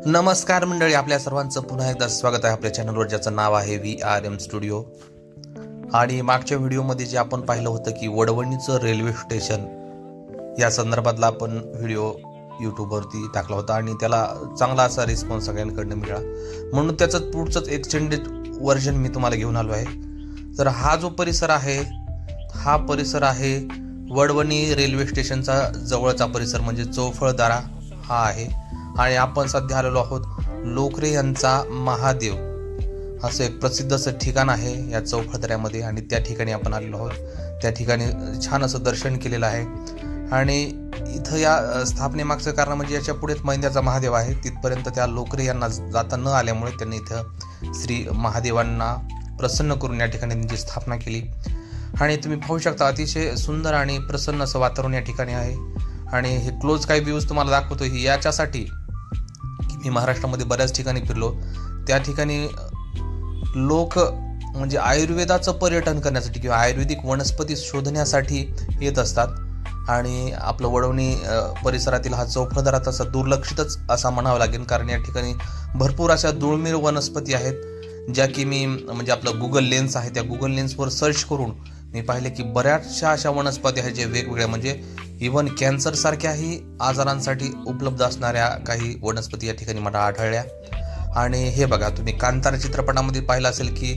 नमस्कार मंडळी, आपल्या सर्वांचं पुन्हा एकदा स्वागत आहे आपल्या चॅनलवर, ज्याचं नाव आहे VRM स्टुडिओ. आणि मागच्या व्हिडिओमध्ये जे आपण पाहिलं होतं की वडवणीचं रेल्वे स्टेशन या संदर्भातला आपण व्हिडिओ यूट्यूबवरती टाकला होता आणि त्याला चांगला असा रिस्पॉन्स सगळ्यांकडनं मिळाला, म्हणून त्याचं पुढचंच एक्सटेंडेड व्हर्जन मी तुम्हाला घेऊन आलो आहे. तर हा जो परिसर आहे, हा परिसर आहे वडवणी रेल्वे स्टेशनचा जवळचा परिसर, म्हणजे चौफळदारा हा आहे. आणि आपण सध्या आलेलो आहोत लोकरे यांचा महादेव, असं एक प्रसिद्ध असं ठिकाण आहे या चौफळदऱ्यामध्ये. आणि त्या ठिकाणी आपण आलेलो आहोत. त्या ठिकाणी छान असं दर्शन केलेलं आहे. आणि इथं या स्थापनेमागचं कारण म्हणजे याच्या पुढेच मैंद्याचा महादेव आहे. तिथपर्यंत त्या लोकरे यांना जाता न आल्यामुळे त्यांनी इथं श्री महादेवांना प्रसन्न करून या ठिकाणी त्यांची स्थापना केली. आणि तुम्ही पाहू शकता अतिशय सुंदर आणि प्रसन्न असं वातावरण या ठिकाणी आहे. आणि हे क्लोज काही व्ह्यूज तुम्हाला दाखवतो ही याच्यासाठी की मी महाराष्ट्रामध्ये बऱ्याच ठिकाणी फिरलो. त्या ठिकाणी लोक म्हणजे आयुर्वेदाचं पर्यटन करण्यासाठी किंवा आयुर्वेदिक वनस्पती शोधण्यासाठी येत असतात. आणि आपलं वडवणी परिसरातील हा चौफळदरा तसा दुर्लक्षितच असा म्हणावं लागेल, कारण या ठिकाणी भरपूर अशा दुर्मिळ वनस्पती आहेत ज्या की मी म्हणजे आपलं गुगल लेन्स आहे त्या गुगल लेन्सवर सर्च करून मी पाहिले की बऱ्याचशा अशा वनस्पती आहेत जे वेगवेगळ्या म्हणजे इव्हन कॅन्सर सारख्याही आजारांसाठी उपलब्ध असणाऱ्या काही वनस्पती या ठिकाणी मला आढळल्या. आणि हे बघा, तुम्ही कांतारा चित्रपटामध्ये पाहिलं असेल की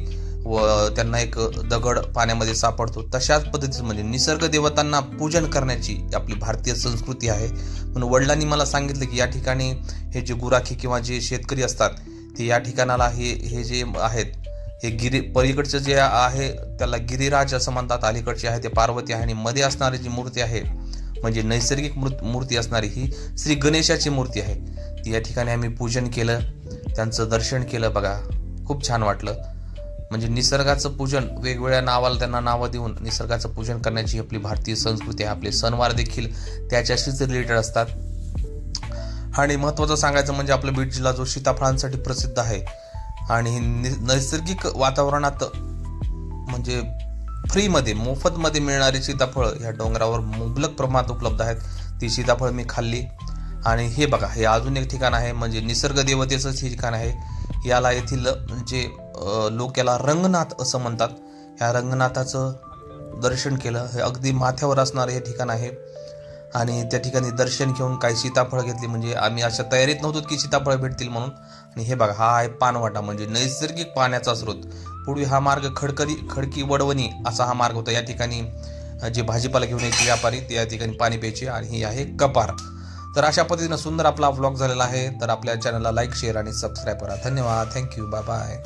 त्यांना एक दगड पाण्यामध्ये सापडतो, तशाच पद्धतीचं म्हणजे निसर्ग देवतांना पूजन करण्याची आपली भारतीय संस्कृती आहे. म्हणून वडिलांनी मला सांगितलं की या ठिकाणी हे जे गुराखी किंवा जे शेतकरी असतात ते या ठिकाणाला हे जे आहेत हे पलीकडचं जे आहे त्याला गिरिराज असं म्हणतात, अलीकडचे आहे ते पार्वती आहे, आणि मध्ये असणारी जी मूर्ती आहे म्हणजे नैसर्गिक मूर्ती असणारी ही श्री गणेशाची मूर्ती आहे. ती या ठिकाणी आम्ही पूजन केलं, त्यांचं दर्शन केलं. बघा, खूप छान वाटलं. म्हणजे निसर्गाचं पूजन, वेगवेगळ्या नावाला त्यांना नावं देऊन निसर्गाचं पूजन करण्याची आपली भारतीय संस्कृती आहे. आपले सणवार देखील त्याच्याशीच रिलेटेड असतात. आणि महत्त्वाचं सांगायचं म्हणजे आपलं बीड जिल्हा जो सीताफळांसाठी प्रसिद्ध आहे आणि नैसर्गिक वातावरणात म्हणजे फ्रीमध्ये मोफतमध्ये मिळणारी सीताफळं या डोंगरावर मुबलक प्रमाणात उपलब्ध आहेत. ती सीताफळ मी खाल्ली. आणि हे बघा, हे अजून एक ठिकाण आहे म्हणजे निसर्ग देवतेचंच हे ठिकाण आहे. याला येथील जे लोक याला रंगनाथ असं म्हणतात. ह्या रंगनाथाचं दर्शन केलं. हे अगदी माथ्यावर असणारं हे ठिकाण आहे. आणि त्या ठिकाणी दर्शन घेऊन काही सीताफळ घेतली, म्हणजे आम्ही अशा तयारीत नव्हतो की सीताफळ भेटतील म्हणून. आणि हे बघा, हा आहे पानवाटा म्हणजे नैसर्गिक पाण्याचा स्रोत. पूर्वी हा मार्ग खडकी वडवणी असा हा मार्ग होता. या ठिकाणी जे भाजीपाला घेऊन यायचे व्यापारी ते या ठिकाणी पाणी प्यायचे. आणि ही आहे कपार. तर अशा पद्धतीनं सुंदर आपला व्लॉग झालेला आहे. तर आपल्या चॅनलला लाईक, शेअर आणि सबस्क्राईब करा. धन्यवाद. थँक्यू. Bye bye.